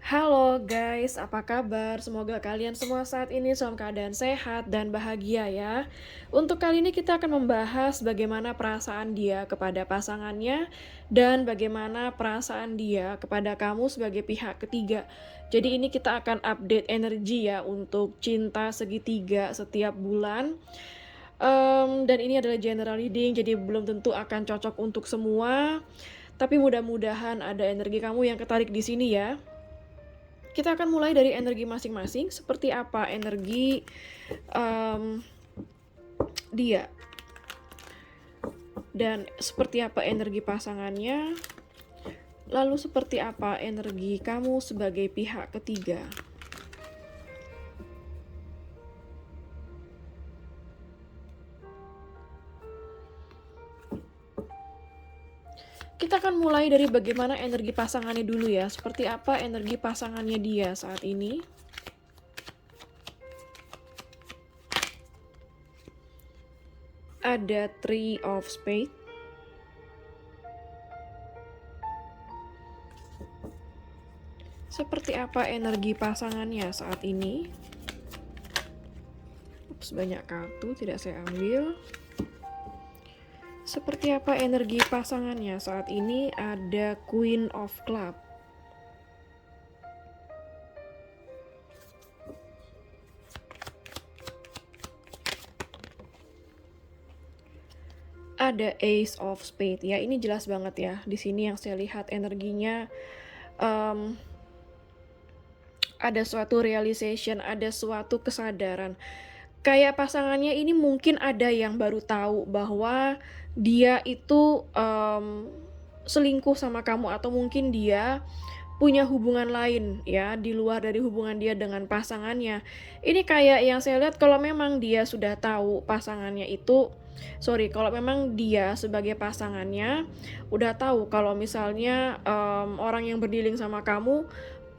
Halo guys, apa kabar? Semoga kalian semua saat ini dalam keadaan sehat dan bahagia ya. Untuk kali ini kita akan membahas bagaimana perasaan dia kepada pasangannya dan bagaimana perasaan dia kepada kamu sebagai pihak ketiga. Jadi ini kita akan update energi ya untuk cinta segitiga setiap bulan. Dan ini adalah general reading, jadi belum tentu akan cocok untuk semua. Tapi mudah-mudahan ada energi kamu yang ketarik di sini ya. Kita akan mulai dari energi masing-masing, seperti apa energi, mmm, dia, dan seperti apa energi pasangannya, lalu seperti apa energi kamu sebagai pihak ketiga. Kita akan mulai dari bagaimana energi pasangannya dulu ya, seperti apa energi pasangannya dia saat ini. Ada Three of Spades. Seperti apa energi pasangannya saat ini? Ups, banyak kartu, tidak saya ambil. Seperti apa energi pasangannya saat ini? Ada Queen of Club. Ada Ace of Spades. Ya, ini jelas banget ya. Di sini yang saya lihat energinya ada suatu realization, ada suatu kesadaran. Kayak pasangannya ini mungkin ada yang baru tahu bahwa dia itu selingkuh sama kamu, atau mungkin dia punya hubungan lain ya di luar dari hubungan dia dengan pasangannya. Ini kayak yang saya lihat, kalau memang dia sudah tahu pasangannya itu, kalau memang dia sebagai pasangannya udah tahu kalau misalnya orang yang berdealing sama kamu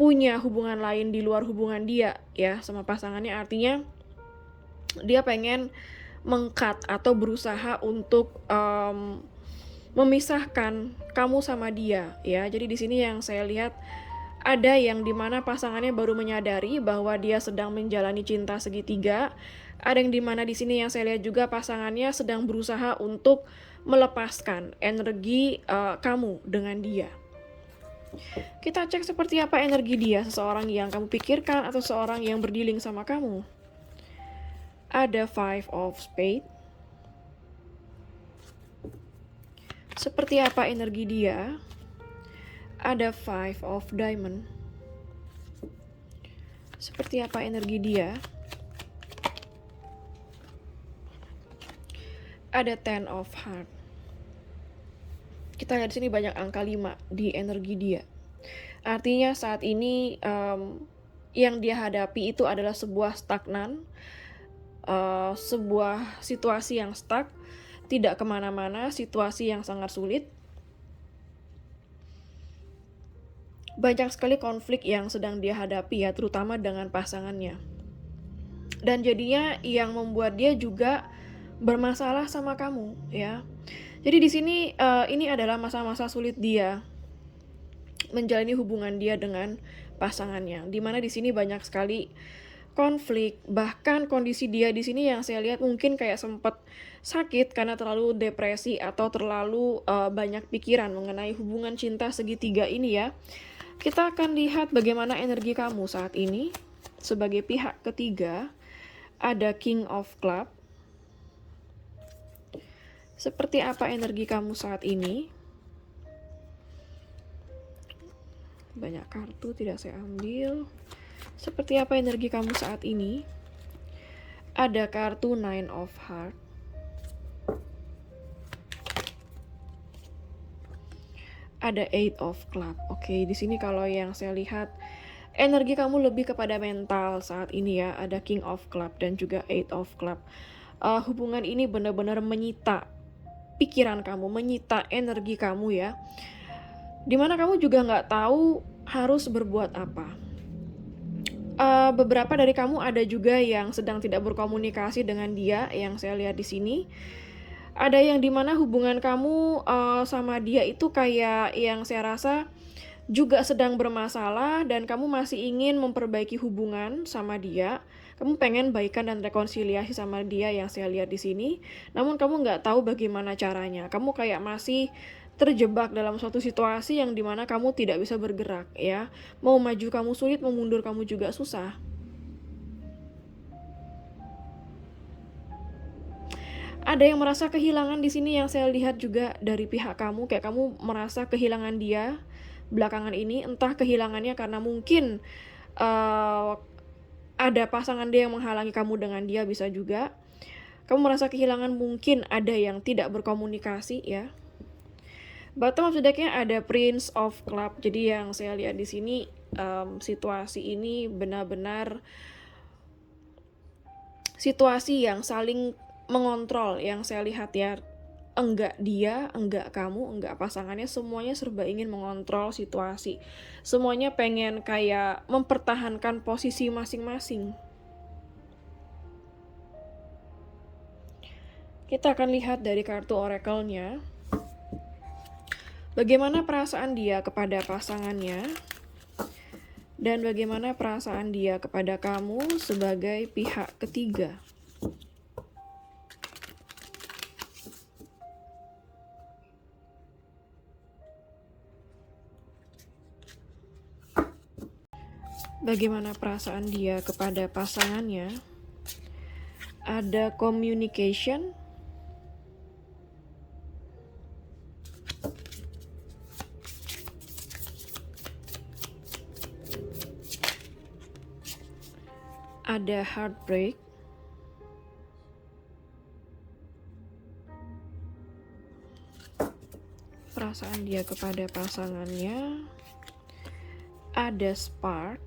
punya hubungan lain di luar hubungan dia ya sama pasangannya, artinya dia pengen meng-cut atau berusaha untuk memisahkan kamu sama dia ya. Jadi di sini yang saya lihat ada yang dimana pasangannya baru menyadari bahwa dia sedang menjalani cinta segitiga. Ada yang dimana di sini yang saya lihat juga pasangannya sedang berusaha untuk melepaskan energi kamu dengan dia. Kita cek seperti apa energi dia, seseorang yang kamu pikirkan atau seseorang yang berdealing sama kamu. Ada Five of Spades. Seperti apa energi dia? Ada Five of Diamond. Seperti apa energi dia? Ada Ten of Heart. Kita lihat di sini banyak angka 5 di energi dia. Artinya saat ini yang dia hadapi itu adalah sebuah stagnan, sebuah situasi yang stuck, tidak kemana-mana, situasi yang sangat sulit. Banyak sekali konflik yang sedang dia hadapi ya, terutama dengan pasangannya. Dan jadinya yang membuat dia juga bermasalah sama kamu ya. Jadi di sini ini adalah masa-masa sulit dia menjalani hubungan dia dengan pasangannya. Di mana di sini banyak sekali konflik, bahkan kondisi dia di sini yang saya lihat mungkin kayak sempat sakit karena terlalu depresi atau terlalu banyak pikiran mengenai hubungan cinta segitiga ini ya. Kita akan lihat bagaimana energi kamu saat ini sebagai pihak ketiga. Ada King of Club. Seperti apa energi kamu saat ini? Banyak kartu, tidak saya ambil. Seperti apa energi kamu saat ini? Ada kartu Nine of Heart. Ada Eight of Club. Oke, di sini kalau yang saya lihat energi kamu lebih kepada mental saat ini ya. Ada King of Club dan juga Eight of Club. Hubungan ini benar-benar menyita pikiran kamu, menyita energi kamu ya. Dimana kamu juga nggak tahu harus berbuat apa. Beberapa dari kamu ada juga yang sedang tidak berkomunikasi dengan dia, yang saya lihat di sini. Ada yang dimana hubungan kamu sama dia itu kayak yang saya rasa juga sedang bermasalah dan kamu masih ingin memperbaiki hubungan sama dia. Kamu pengen baikan dan rekonsiliasi sama dia yang saya lihat di sini, namun kamu nggak tahu bagaimana caranya. Kamu kayak masih terjebak dalam suatu situasi yang dimana kamu tidak bisa bergerak ya. Mau maju kamu sulit, mau mundur kamu juga susah. Ada yang merasa kehilangan di sini yang saya lihat juga dari pihak kamu, kayak kamu merasa kehilangan dia belakangan ini, entah kehilangannya karena mungkin uh, ada pasangan dia yang menghalangi kamu dengan dia, bisa juga. Kamu merasa kehilangan, mungkin ada yang tidak berkomunikasi ya. Bottom of the deck-nya ada Prince of Club. Jadi yang saya lihat di sini situasi ini benar-benar situasi yang saling mengontrol yang saya lihat ya. Enggak dia, enggak kamu, enggak pasangannya, semuanya serba ingin mengontrol situasi. Semuanya pengen kayak mempertahankan posisi masing-masing. Kita akan lihat dari kartu oracle-nya. Bagaimana perasaan dia kepada pasangannya, dan bagaimana perasaan dia kepada kamu sebagai pihak ketiga. Bagaimana perasaan dia kepada pasangannya? Ada communication, ada heartbreak, perasaan dia kepada pasangannya, ada spark,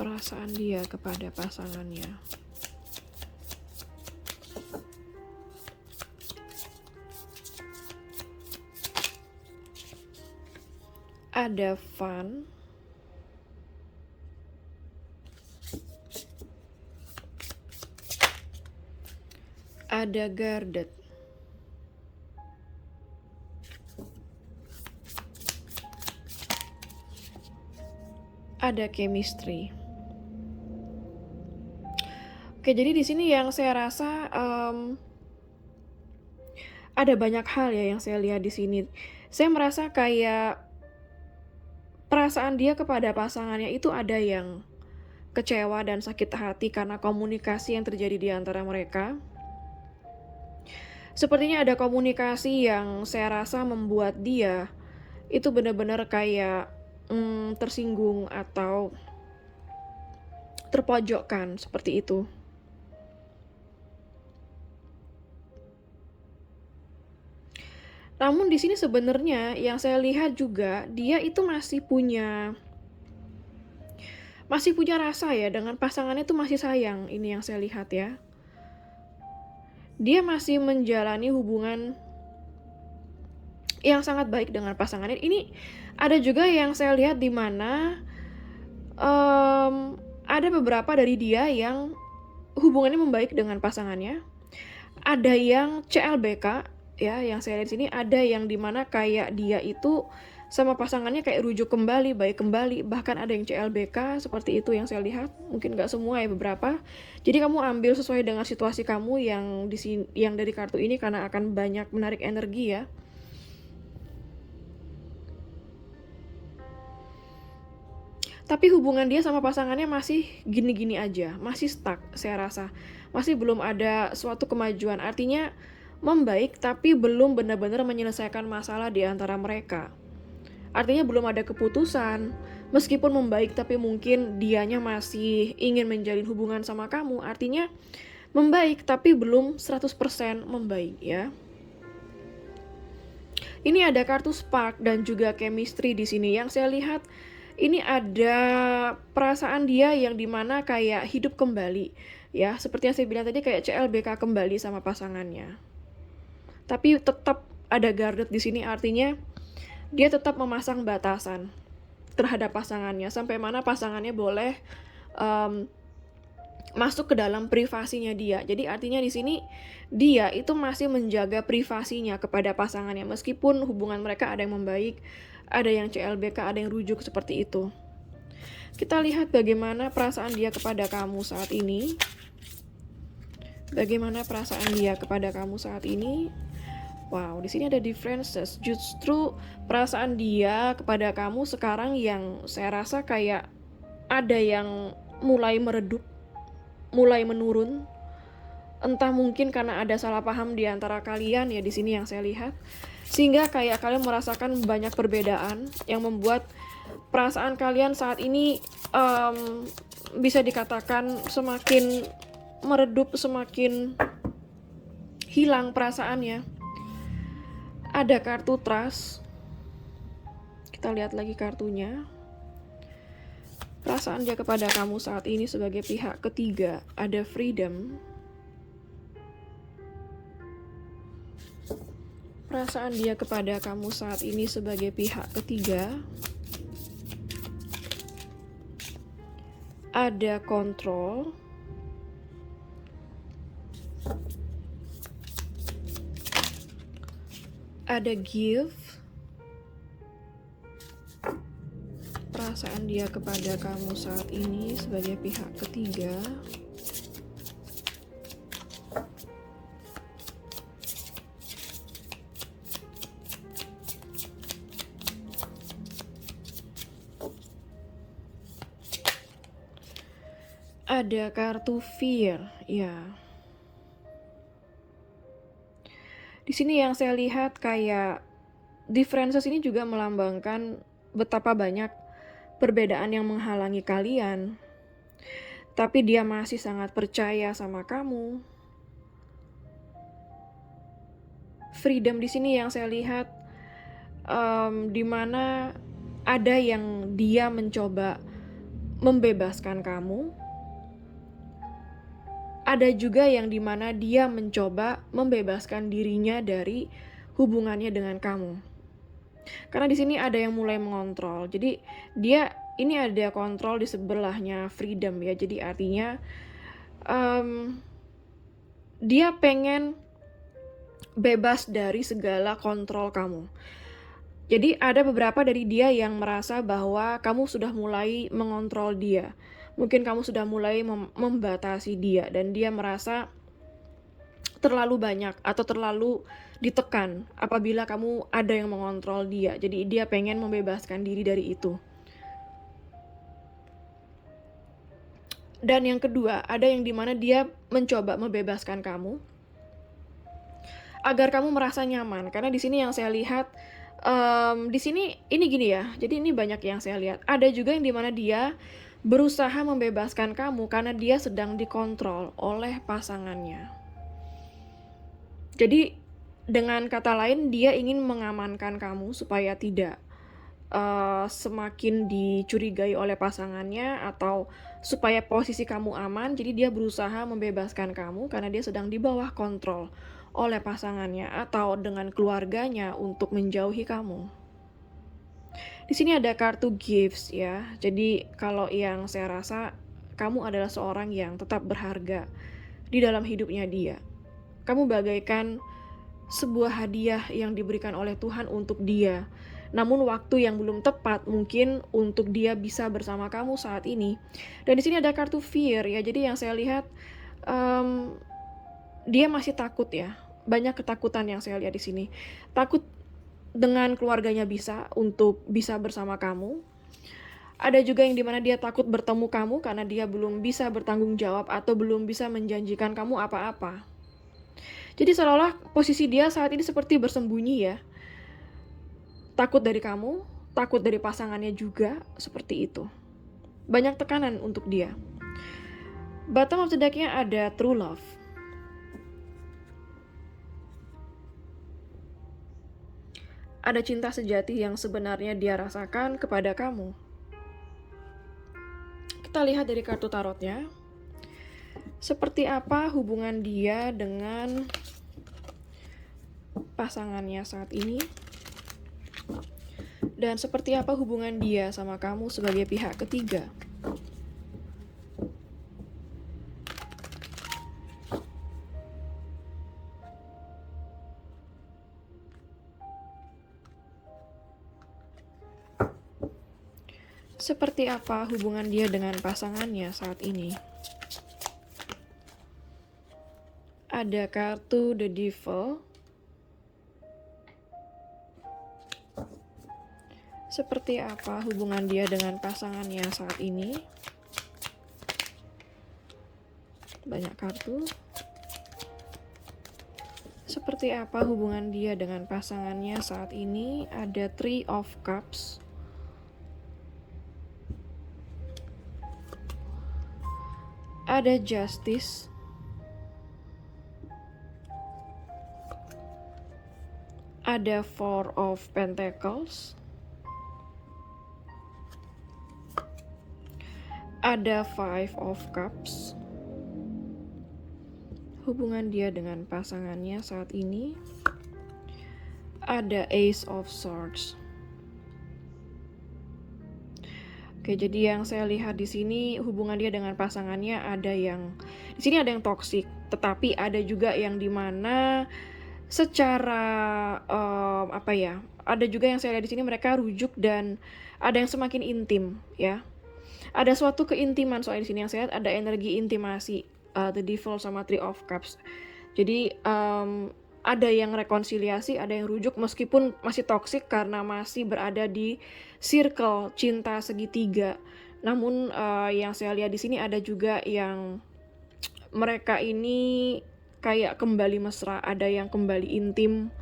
perasaan dia kepada pasangannya, ada fun, ada guarded, ada chemistry. Oke, jadi di sini yang saya rasa ada banyak hal ya yang saya lihat di sini. Saya merasa kayak perasaan dia kepada pasangannya itu ada yang kecewa dan sakit hati karena komunikasi yang terjadi di antara mereka. Sepertinya ada komunikasi yang saya rasa membuat dia itu benar-benar kayak tersinggung atau terpojokkan seperti itu. Namun di sini sebenarnya yang saya lihat juga dia itu masih punya rasa ya dengan pasangannya, itu masih sayang, ini yang saya lihat ya. Dia masih menjalani hubungan yang sangat baik dengan pasangannya. Ini ada juga yang saya lihat di mana ada beberapa dari dia yang hubungannya membaik dengan pasangannya. Ada yang CLBK ya, yang saya lihat sini ada yang dimana kayak dia itu sama pasangannya kayak rujuk kembali, baik kembali, bahkan ada yang CLBK seperti itu yang saya lihat. Mungkin nggak semua ya, beberapa. Jadi kamu ambil sesuai dengan situasi kamu yang di sini, yang dari kartu ini, karena akan banyak menarik energi ya. Tapi hubungan dia sama pasangannya masih gini-gini aja, masih stuck saya rasa. Masih belum ada suatu kemajuan, artinya membaik tapi belum benar-benar menyelesaikan masalah di antara mereka. Artinya belum ada keputusan, meskipun membaik tapi mungkin dianya masih ingin menjalin hubungan sama kamu. Artinya membaik tapi belum 100% membaik ya. Ini ada kartu spark dan juga chemistry di sini yang saya lihat. Ini ada perasaan dia yang dimana kayak hidup kembali ya, seperti yang saya bilang tadi, kayak CLBK kembali sama pasangannya. Tapi tetap ada guarded di sini, artinya dia tetap memasang batasan terhadap pasangannya, sampai mana pasangannya boleh masuk ke dalam privasinya dia. Jadi artinya di sini dia itu masih menjaga privasinya kepada pasangannya meskipun hubungan mereka ada yang membaik, ada yang CLBK, ada yang rujuk seperti itu. Kita lihat bagaimana perasaan dia kepada kamu saat ini. Bagaimana perasaan dia kepada kamu saat ini? Wow, di sini ada differences. Justru perasaan dia kepada kamu sekarang yang saya rasa kayak ada yang mulai meredup, mulai menurun. Entah mungkin karena ada salah paham di antara kalian ya, di sini yang saya lihat. Sehingga kayak kalian merasakan banyak perbedaan yang membuat perasaan kalian saat ini bisa dikatakan semakin meredup, semakin hilang perasaannya. Ada kartu trust. Kita lihat lagi kartunya. Perasaan dia kepada kamu saat ini sebagai pihak ketiga. Ada freedom. Perasaan dia kepada kamu saat ini sebagai pihak ketiga. Ada kontrol. Ada give. Perasaan dia kepada kamu saat ini sebagai pihak ketiga. Ada kartu fear, ya. Di sini yang saya lihat kayak differences ini juga melambangkan betapa banyak perbedaan yang menghalangi kalian. Tapi dia masih sangat percaya sama kamu. Freedom di sini yang saya lihat dimana ada yang dia mencoba membebaskan kamu. Ada juga yang dimana dia mencoba membebaskan dirinya dari hubungannya dengan kamu. Karena di sini ada yang mulai mengontrol. Jadi dia ini ada kontrol di sebelahnya freedom ya. Jadi artinya dia pengen bebas dari segala kontrol kamu. Jadi ada beberapa dari dia yang merasa bahwa kamu sudah mulai mengontrol dia. Mungkin kamu sudah mulai membatasi dia dan dia merasa terlalu banyak atau terlalu ditekan apabila kamu ada yang mengontrol dia. Jadi dia pengen membebaskan diri dari itu. Dan yang kedua, ada yang dimana dia mencoba membebaskan kamu agar kamu merasa nyaman. Karena di sini yang saya lihat di sini ini gini ya. Jadi ini banyak yang saya lihat. Ada juga yang dimana dia berusaha membebaskan kamu karena dia sedang dikontrol oleh pasangannya. Jadi dengan kata lain dia ingin mengamankan kamu supaya tidak semakin dicurigai oleh pasangannya atau supaya posisi kamu aman. Jadi dia berusaha membebaskan kamu karena dia sedang di bawah kontrol oleh pasangannya atau dengan keluarganya untuk menjauhi kamu. Di sini ada kartu gifts ya. Jadi kalau yang saya rasa kamu adalah seorang yang tetap berharga di dalam hidupnya dia. Kamu bagaikan sebuah hadiah yang diberikan oleh Tuhan untuk dia. Namun waktu yang belum tepat mungkin untuk dia bisa bersama kamu saat ini. Dan di sini ada kartu fear ya. Jadi yang saya lihat dia masih takut ya. Banyak ketakutan yang saya lihat di sini. Takut dengan keluarganya untuk bisa bersama kamu. Ada juga yang dimana dia takut bertemu kamu karena dia belum bisa bertanggung jawab atau belum bisa menjanjikan kamu apa-apa. Jadi seolah-olah posisi dia saat ini seperti bersembunyi ya. Takut dari kamu, takut dari pasangannya juga, seperti itu. Banyak tekanan untuk dia. Bottom of the deck-nya ada true love. Ada cinta sejati yang sebenarnya dia rasakan kepada kamu. Kita lihat dari kartu tarotnya. Seperti apa hubungan dia dengan pasangannya saat ini? Dan seperti apa hubungan dia sama kamu sebagai pihak ketiga? Seperti apa hubungan dia dengan pasangannya saat ini? Ada kartu The Devil. Seperti apa hubungan dia dengan pasangannya saat ini? Banyak kartu. Seperti apa hubungan dia dengan pasangannya saat ini? Ada Three of Cups. Ada Justice. Ada Four of Pentacles. Ada Five of Cups. Hubungan dia dengan pasangannya saat ini. Ada Ace of Swords. Oke, jadi yang saya lihat di sini hubungan dia dengan pasangannya ada yang di sini ada yang toksik, tetapi ada juga yang dimana secara ada juga yang saya lihat di sini mereka rujuk dan ada yang semakin intim, ya. Ada suatu keintiman soal di sini yang saya lihat ada energi intimasi, The Devil sama Three of Cups. Jadi ada yang rekonsiliasi, ada yang rujuk meskipun masih toksik karena masih berada di circle cinta segitiga. Namun yang saya lihat di sini ada juga yang mereka ini kayak kembali mesra, ada yang kembali intim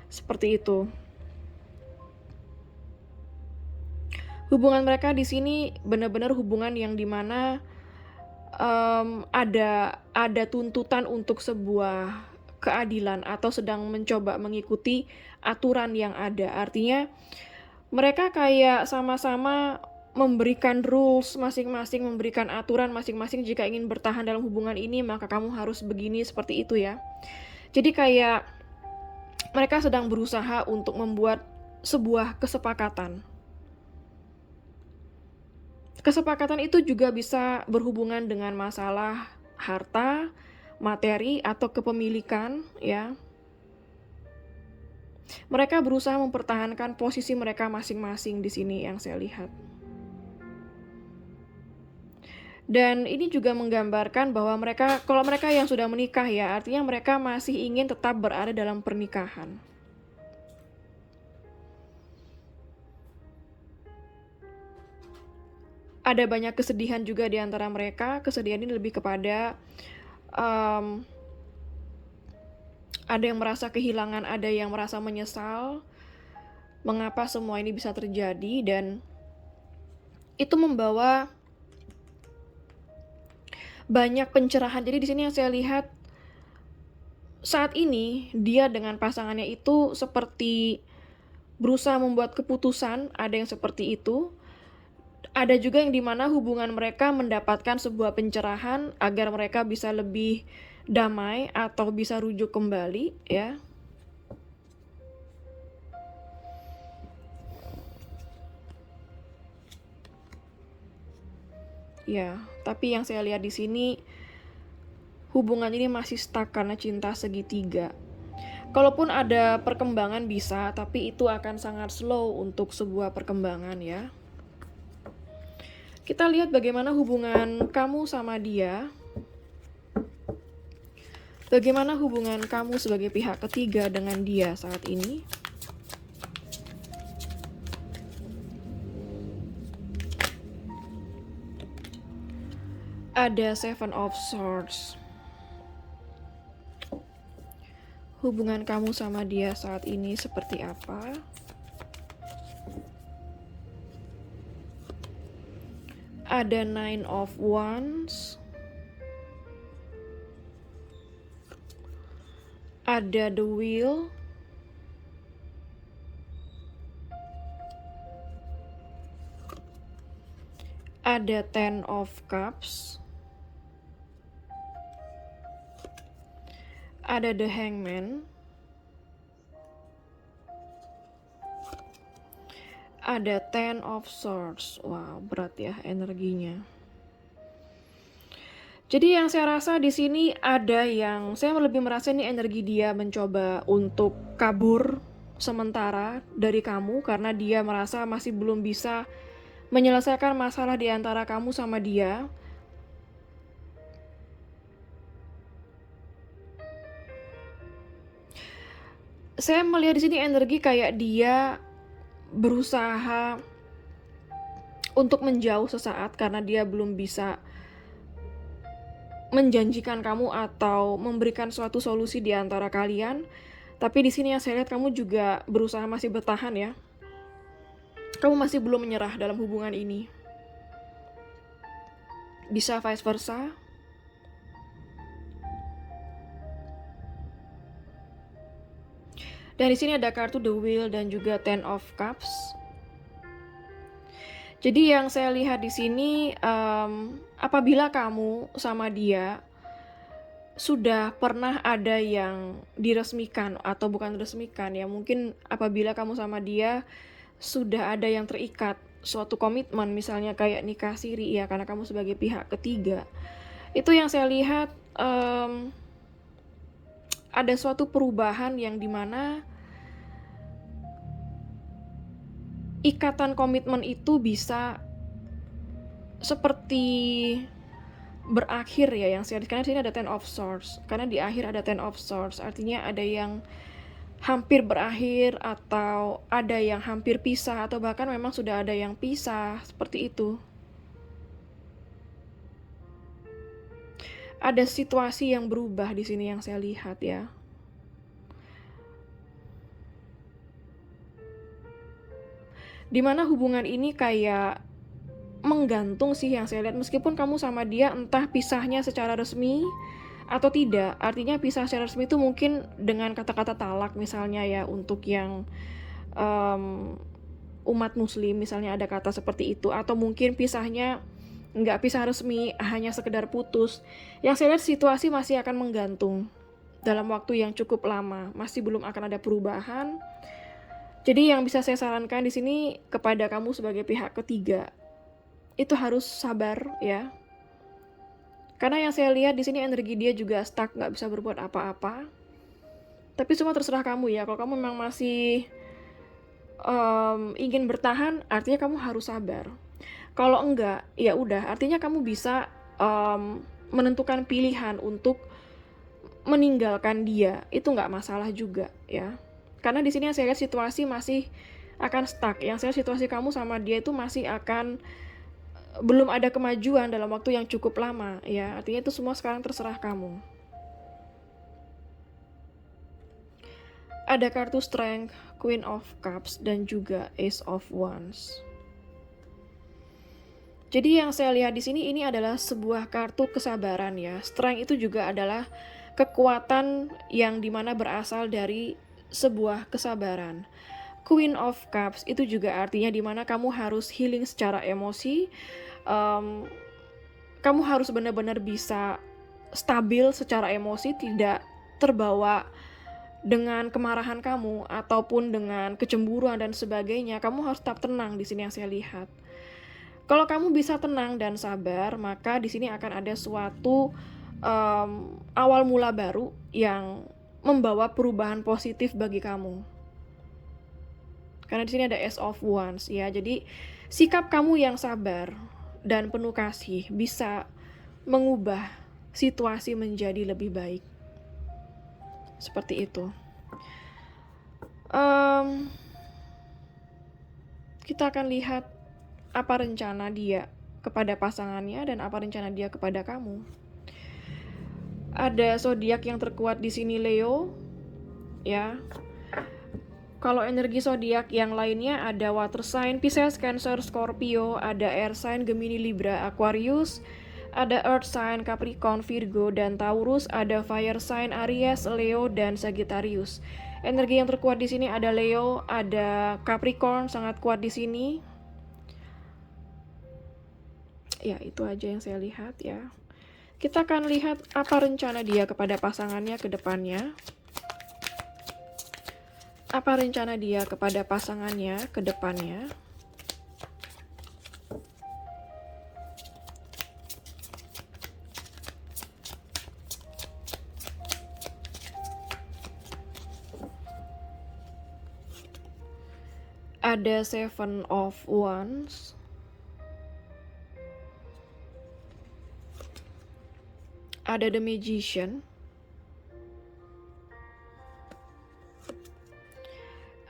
seperti itu. Hubungan mereka di sini benar-benar hubungan yang dimana ada tuntutan untuk sebuah keadilan atau sedang mencoba mengikuti aturan yang ada. Artinya mereka kayak sama-sama memberikan rules masing-masing, memberikan aturan masing-masing jika ingin bertahan dalam hubungan ini maka kamu harus begini, seperti itu ya. Jadi kayak mereka sedang berusaha untuk membuat sebuah kesepakatan. Kesepakatan itu juga bisa berhubungan dengan masalah harta, materi, atau kepemilikan, ya. Mereka berusaha mempertahankan posisi mereka masing-masing di sini yang saya lihat. Dan ini juga menggambarkan bahwa kalau mereka yang sudah menikah ya, artinya mereka masih ingin tetap berada dalam pernikahan. Ada banyak kesedihan juga di antara mereka. Kesedihan ini lebih kepada ada yang merasa kehilangan, ada yang merasa menyesal mengapa semua ini bisa terjadi, dan itu membawa banyak pencerahan. Jadi di sini yang saya lihat saat ini dia dengan pasangannya itu seperti berusaha membuat keputusan, ada yang seperti itu. Ada juga yang dimana hubungan mereka mendapatkan sebuah pencerahan agar mereka bisa lebih damai atau bisa rujuk kembali, ya. Ya, tapi yang saya lihat di sini hubungan ini masih stuck karena cinta segitiga. Kalaupun ada perkembangan bisa, tapi itu akan sangat slow untuk sebuah perkembangan, ya. Kita lihat bagaimana hubungan kamu sama dia. Bagaimana hubungan kamu sebagai pihak ketiga dengan dia saat ini? Ada Seven of Swords. Hubungan kamu sama dia saat ini seperti apa? Ada Nine of Wands. Ada The Wheel. Ada Ten of Cups. Ada The Hangman. Ada Ten of Swords. Wow, berat ya energinya. Jadi yang saya rasa di sini ada yang saya lebih merasa ini energi dia mencoba untuk kabur sementara dari kamu karena dia merasa masih belum bisa menyelesaikan masalah di antara kamu sama dia. Saya melihat di sini energi kayak dia berusaha untuk menjauh sesaat karena dia belum bisa menjanjikan kamu atau memberikan suatu solusi di antara kalian. Tapi di sini yang saya lihat kamu juga berusaha masih bertahan ya. Kamu masih belum menyerah dalam hubungan ini. Bisa vice versa. Dan di sini ada kartu The Wheel dan juga Ten of Cups. Jadi yang saya lihat di sini, apabila kamu sama dia sudah pernah ada yang diresmikan atau bukan diresmikan ya, mungkin apabila kamu sama dia sudah ada yang terikat suatu komitmen, misalnya kayak nikah siri ya, karena kamu sebagai pihak ketiga. Itu yang saya lihat, ada suatu perubahan yang dimana ikatan komitmen itu bisa seperti berakhir ya, yang saya lihat. Karena di sini ada Ten of Swords, karena di akhir ada Ten of Swords, artinya ada yang hampir berakhir atau ada yang hampir pisah atau bahkan memang sudah ada yang pisah, seperti itu. Ada situasi yang berubah di sini yang saya lihat ya. Dimana hubungan ini kayak menggantung sih yang saya lihat, meskipun kamu sama dia entah pisahnya secara resmi atau tidak. Artinya pisah secara resmi itu mungkin dengan kata-kata talak misalnya ya, untuk yang umat muslim misalnya ada kata seperti itu, atau mungkin pisahnya nggak pisah resmi, hanya sekedar putus. Yang saya lihat situasi masih akan menggantung dalam waktu yang cukup lama, masih belum akan ada perubahan. Jadi yang bisa saya sarankan di sini kepada kamu sebagai pihak ketiga, itu harus sabar ya. Karena yang saya lihat di sini energi dia juga stuck, nggak bisa berbuat apa-apa. Tapi semua terserah kamu ya. Kalau kamu memang masih ingin bertahan, artinya kamu harus sabar. Kalau enggak, ya udah, artinya kamu bisa menentukan pilihan untuk meninggalkan dia. Itu nggak masalah juga ya. Karena di sini yang saya lihat situasi masih akan stuck. Yang saya lihat situasi kamu sama dia itu masih akan belum ada kemajuan dalam waktu yang cukup lama ya. Artinya itu semua sekarang terserah kamu. Ada kartu Strength, Queen of Cups, dan juga Ace of Wands. Jadi yang saya lihat di sini ini adalah sebuah kartu kesabaran ya. Strength itu juga adalah kekuatan yang dimana berasal dari sebuah kesabaran. Queen of Cups itu juga artinya dimana kamu harus healing secara emosi. Kamu harus benar-benar bisa stabil secara emosi, tidak terbawa dengan kemarahan kamu ataupun dengan kecemburuan dan sebagainya. Kamu harus tetap tenang di sini yang saya lihat. Kalau kamu bisa tenang dan sabar, maka di sini akan ada suatu awal mula baru yang membawa perubahan positif bagi kamu. Karena di sini ada Ace of Wands ya. Jadi sikap kamu yang sabar dan penuh kasih bisa mengubah situasi menjadi lebih baik. Seperti itu. Kita akan lihat apa rencana dia kepada pasangannya dan apa rencana dia kepada kamu. Ada zodiak yang terkuat di sini Leo, ya. Kalau energi zodiak yang lainnya ada water sign Pisces, Cancer, Scorpio, ada air sign Gemini, Libra, Aquarius, ada earth sign Capricorn, Virgo, dan Taurus, ada fire sign Aries, Leo, dan Sagittarius. Energi yang terkuat di sini ada Leo, ada Capricorn sangat kuat di sini. Ya, itu aja yang saya lihat ya. Kita akan lihat apa rencana dia kepada pasangannya ke depannya. Apa rencana dia kepada pasangannya ke depannya. Ada Seven of Wands. ada The Magician,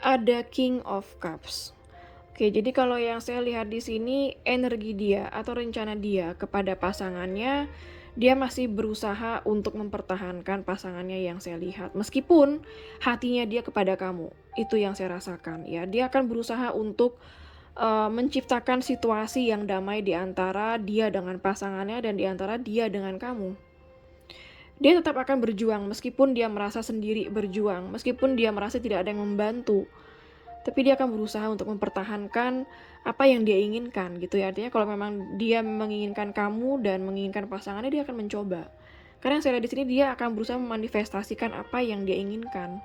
ada King of Cups. Oke, jadi kalau yang saya lihat di sini energi dia atau rencana dia kepada pasangannya, dia masih berusaha untuk mempertahankan pasangannya yang saya lihat. Meskipun hatinya dia kepada kamu, itu yang saya rasakan ya. Dia akan berusaha untuk menciptakan situasi yang damai di antara dia dengan pasangannya dan di antara dia dengan kamu. Dia tetap akan berjuang meskipun dia merasa sendiri berjuang, meskipun dia merasa tidak ada yang membantu. Tapi dia akan berusaha untuk mempertahankan apa yang dia inginkan gitu ya. Artinya kalau memang dia menginginkan kamu dan menginginkan pasangannya, dia akan mencoba. Karena yang saya lihat di sini dia akan berusaha memanifestasikan apa yang dia inginkan.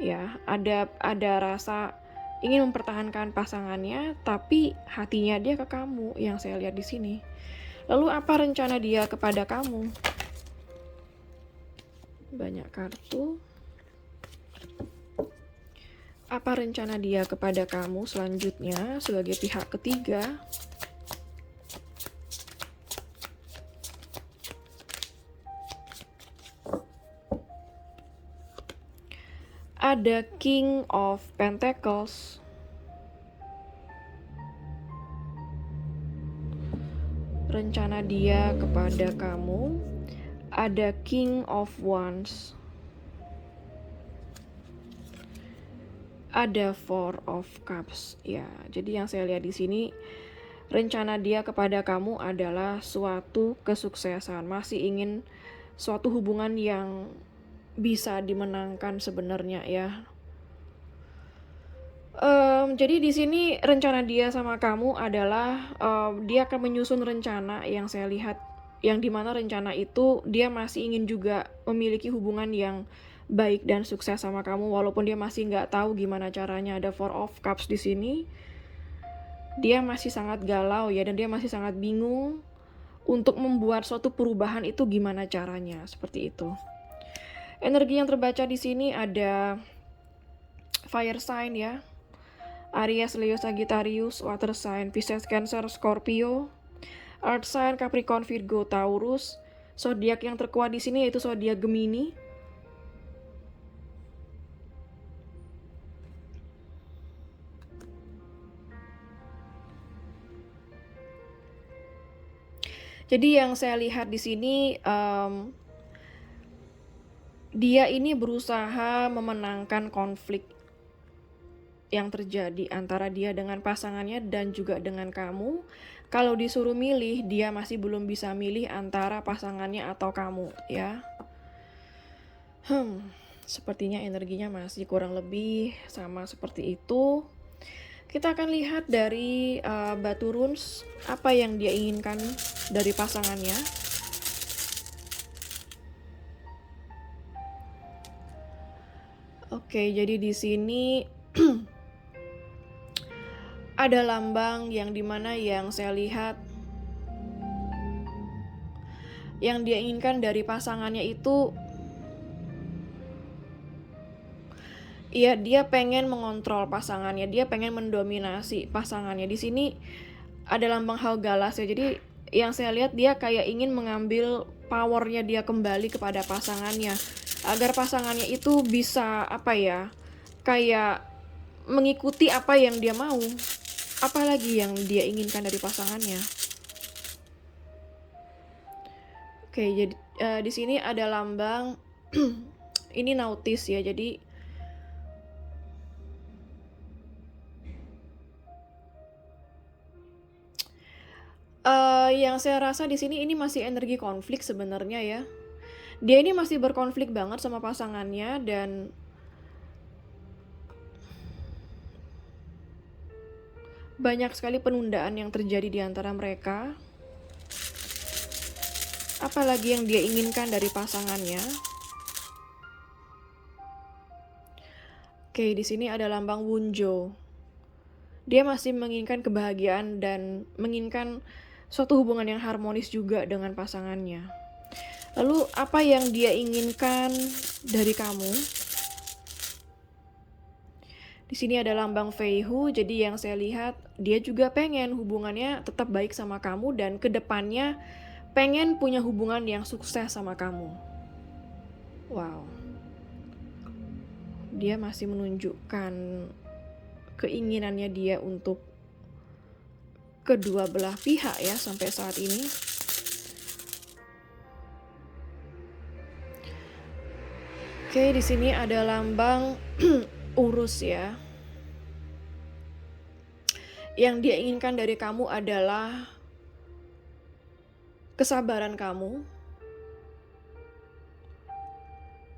Ya, ada rasa ingin mempertahankan pasangannya, tapi hatinya dia ke kamu yang saya lihat di sini. Lalu apa rencana dia kepada kamu? Banyak kartu. Apa rencana dia kepada kamu selanjutnya sebagai pihak ketiga? Ada King of Pentacles. Rencana dia kepada kamu. Ada King of Wands. Ada Four of Cups. Ya, jadi yang saya lihat di sini rencana dia kepada kamu adalah suatu kesuksesan. Masih ingin suatu hubungan yang bisa dimenangkan sebenarnya ya. Jadi di sini rencana dia sama kamu adalah dia akan menyusun rencana yang saya lihat, yang dimana rencana itu dia masih ingin juga memiliki hubungan yang baik dan sukses sama kamu walaupun dia masih nggak tahu gimana caranya. Ada Four of Cups di sini. Dia masih sangat galau ya, dan dia masih sangat bingung untuk membuat suatu perubahan itu gimana caranya, seperti itu. Energi yang terbaca di sini ada fire sign ya. Aries, Leo, Sagittarius, water sign, Pisces, Cancer, Scorpio, earth sign, Capricorn, Virgo, Taurus. Zodiak yang terkuat di sini yaitu zodiak Gemini. Jadi yang saya lihat di sini dia ini berusaha memenangkan konflik yang terjadi antara dia dengan pasangannya dan juga dengan kamu. Kalau disuruh milih, dia masih belum bisa milih antara pasangannya atau kamu ya. Sepertinya energinya masih kurang lebih sama seperti itu. Kita akan lihat dari batu runes apa yang dia inginkan dari pasangannya. Oke, jadi di sini ada lambang yang dimana yang saya lihat yang dia inginkan dari pasangannya itu, iya, dia pengen mengontrol pasangannya, dia pengen mendominasi pasangannya. Di sini ada lambang hal galas ya. Jadi yang saya lihat dia kayak ingin mengambil powernya dia kembali kepada pasangannya agar pasangannya itu bisa apa ya, kayak mengikuti apa yang dia mau, apalagi yang dia inginkan dari pasangannya. Oke, jadi di sini ada lambang ini nautis ya. Jadi yang saya rasa di sini ini masih energi konflik sebenarnya ya. Dia ini masih berkonflik banget sama pasangannya dan banyak sekali penundaan yang terjadi di antara mereka. Apalagi yang dia inginkan dari pasangannya. Oke, di sini ada lambang Wunjo. Dia masih menginginkan kebahagiaan dan menginginkan suatu hubungan yang harmonis juga dengan pasangannya. Lalu apa yang dia inginkan dari kamu? Di sini ada lambang Feihu, jadi yang saya lihat dia juga pengen hubungannya tetap baik sama kamu dan kedepannya pengen punya hubungan yang sukses sama kamu. Wow. Dia masih menunjukkan keinginannya dia untuk kedua belah pihak ya sampai saat ini. Oke, di sini ada lambang urus ya. Yang dia inginkan dari kamu adalah kesabaran kamu.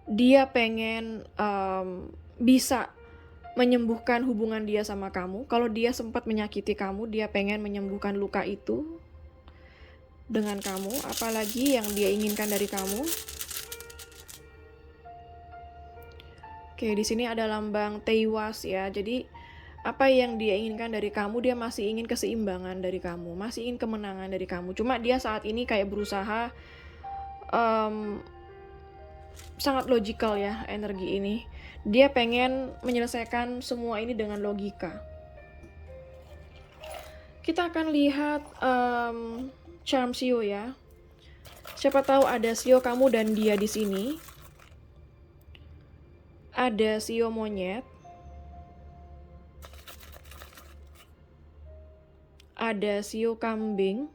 Dia pengen bisa menyembuhkan hubungan dia sama kamu. Kalau dia sempat menyakiti kamu, dia pengen menyembuhkan luka itu dengan kamu. Apalagi yang dia inginkan dari kamu. Oke, di sini ada lambang tewas ya. Jadi apa yang dia inginkan dari kamu, dia masih ingin keseimbangan dari kamu, masih ingin kemenangan dari kamu. Cuma dia saat ini kayak berusaha sangat logikal ya energi ini. Dia pengen menyelesaikan semua ini dengan logika. Kita akan lihat charm Sio ya. Siapa tahu ada Sio kamu dan dia di sini. Ada Sio monyet. Ada Sio kambing.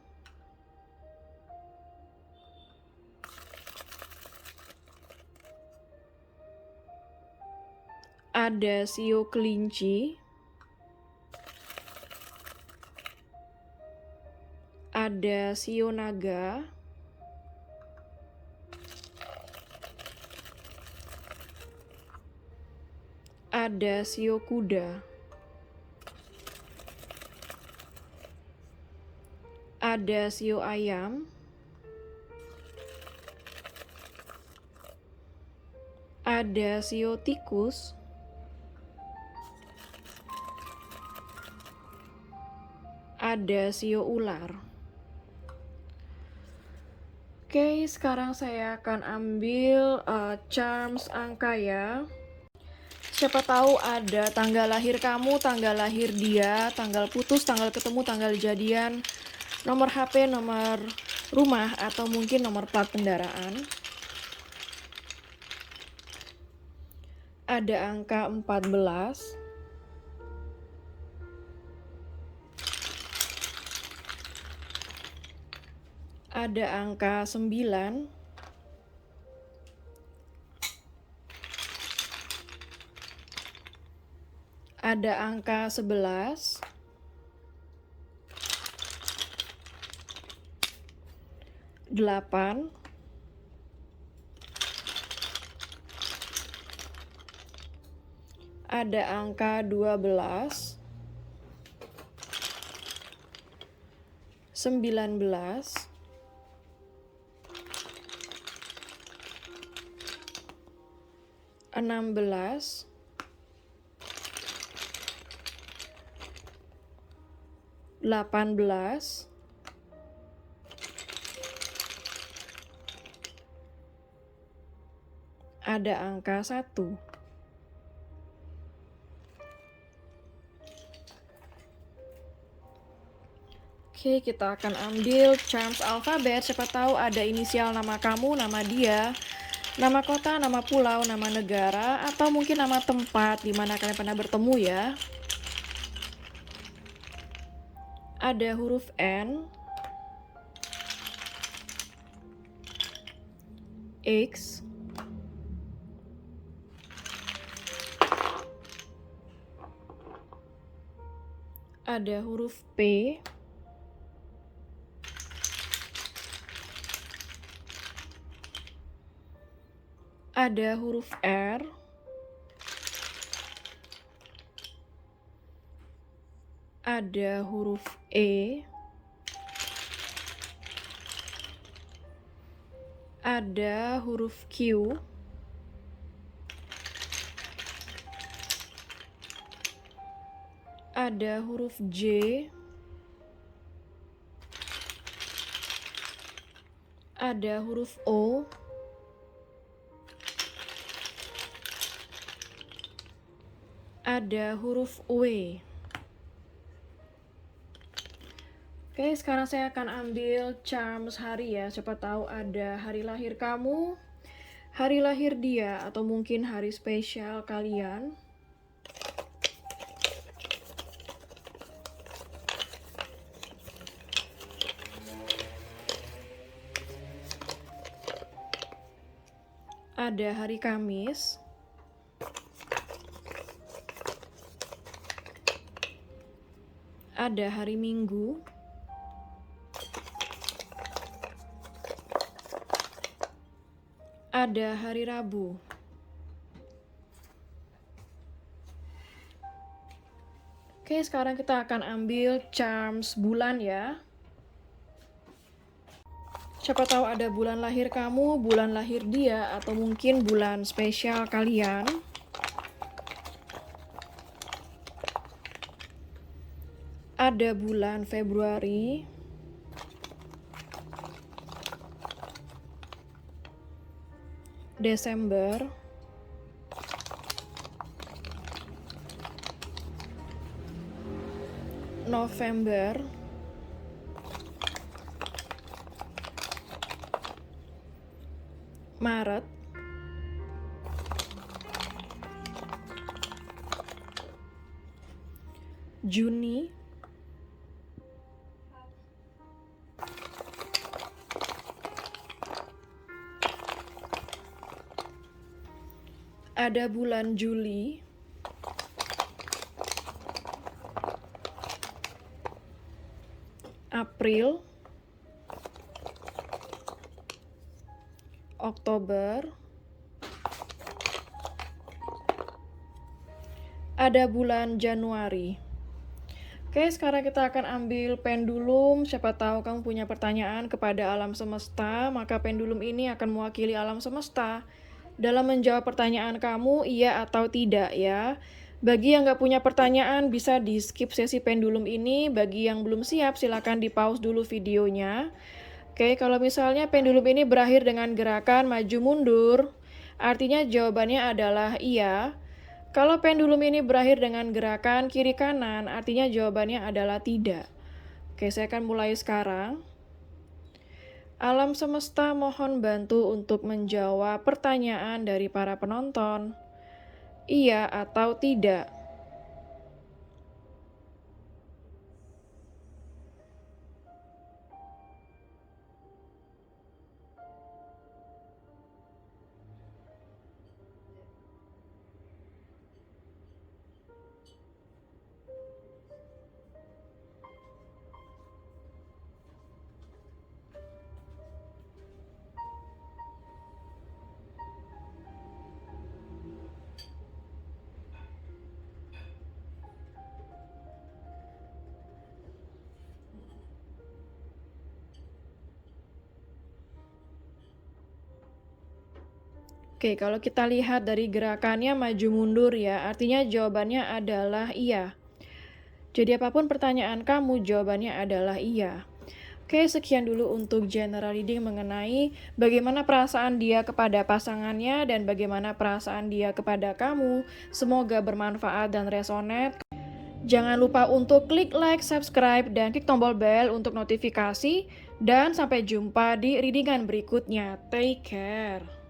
Ada Sio kelinci. Ada Sio naga. Ada Sio kuda. Ada Sio ayam. Ada Sio tikus. Ada Sio ular. Oke, sekarang saya akan ambil charms angka ya. Siapa tahu ada tanggal lahir kamu, tanggal lahir dia, tanggal putus, tanggal ketemu, tanggal jadian, nomor HP, nomor rumah, atau mungkin nomor plat kendaraan. Ada angka 14. Ada angka 9. Ada angka 11. Delapan. Ada angka 12. 19. 16. 18. 1. Oke, kita akan ambil charms alfabet. Siapa tahu ada inisial nama kamu, nama dia, nama kota, nama pulau, nama negara, atau mungkin nama tempat di mana kalian pernah bertemu ya. Ada huruf N, X, ada huruf P, ada huruf R, ada huruf E, ada huruf Q, ada huruf J, ada huruf O, ada huruf W. Oke, sekarang saya akan ambil charms hari ya. Siapa tahu ada hari lahir kamu, hari lahir dia, atau mungkin hari spesial kalian. Ada hari Kamis, ada hari Minggu, ada hari Rabu. Oke, sekarang kita akan ambil charms bulan ya. Siapa tahu ada bulan lahir kamu, bulan lahir dia, atau mungkin bulan spesial kalian. Ada bulan Februari, Desember, November, Maret, Juni, ada bulan Juli, April, Oktober, ada bulan Januari. Oke, sekarang kita akan ambil pendulum. Siapa tahu kamu punya pertanyaan kepada alam semesta, maka pendulum ini akan mewakili alam semesta dalam menjawab pertanyaan kamu, iya atau tidak ya. Bagi yang nggak punya pertanyaan, bisa di skip sesi pendulum ini. Bagi yang belum siap, silakan di pause dulu videonya. Oke, kalau misalnya pendulum ini berakhir dengan gerakan maju mundur, artinya jawabannya adalah iya. Kalau pendulum ini berakhir dengan gerakan kiri kanan, artinya jawabannya adalah tidak. Oke, saya akan mulai sekarang. Alam semesta mohon bantu untuk menjawab pertanyaan dari para penonton. Iya atau tidak? Oke, kalau kita lihat dari gerakannya maju mundur ya, artinya jawabannya adalah iya. Jadi apapun pertanyaan kamu, jawabannya adalah iya. Oke, sekian dulu untuk general reading mengenai bagaimana perasaan dia kepada pasangannya dan bagaimana perasaan dia kepada kamu. Semoga bermanfaat dan resonate. Jangan lupa untuk klik like, subscribe, dan klik tombol bell untuk notifikasi. Dan sampai jumpa di readingan berikutnya. Take care.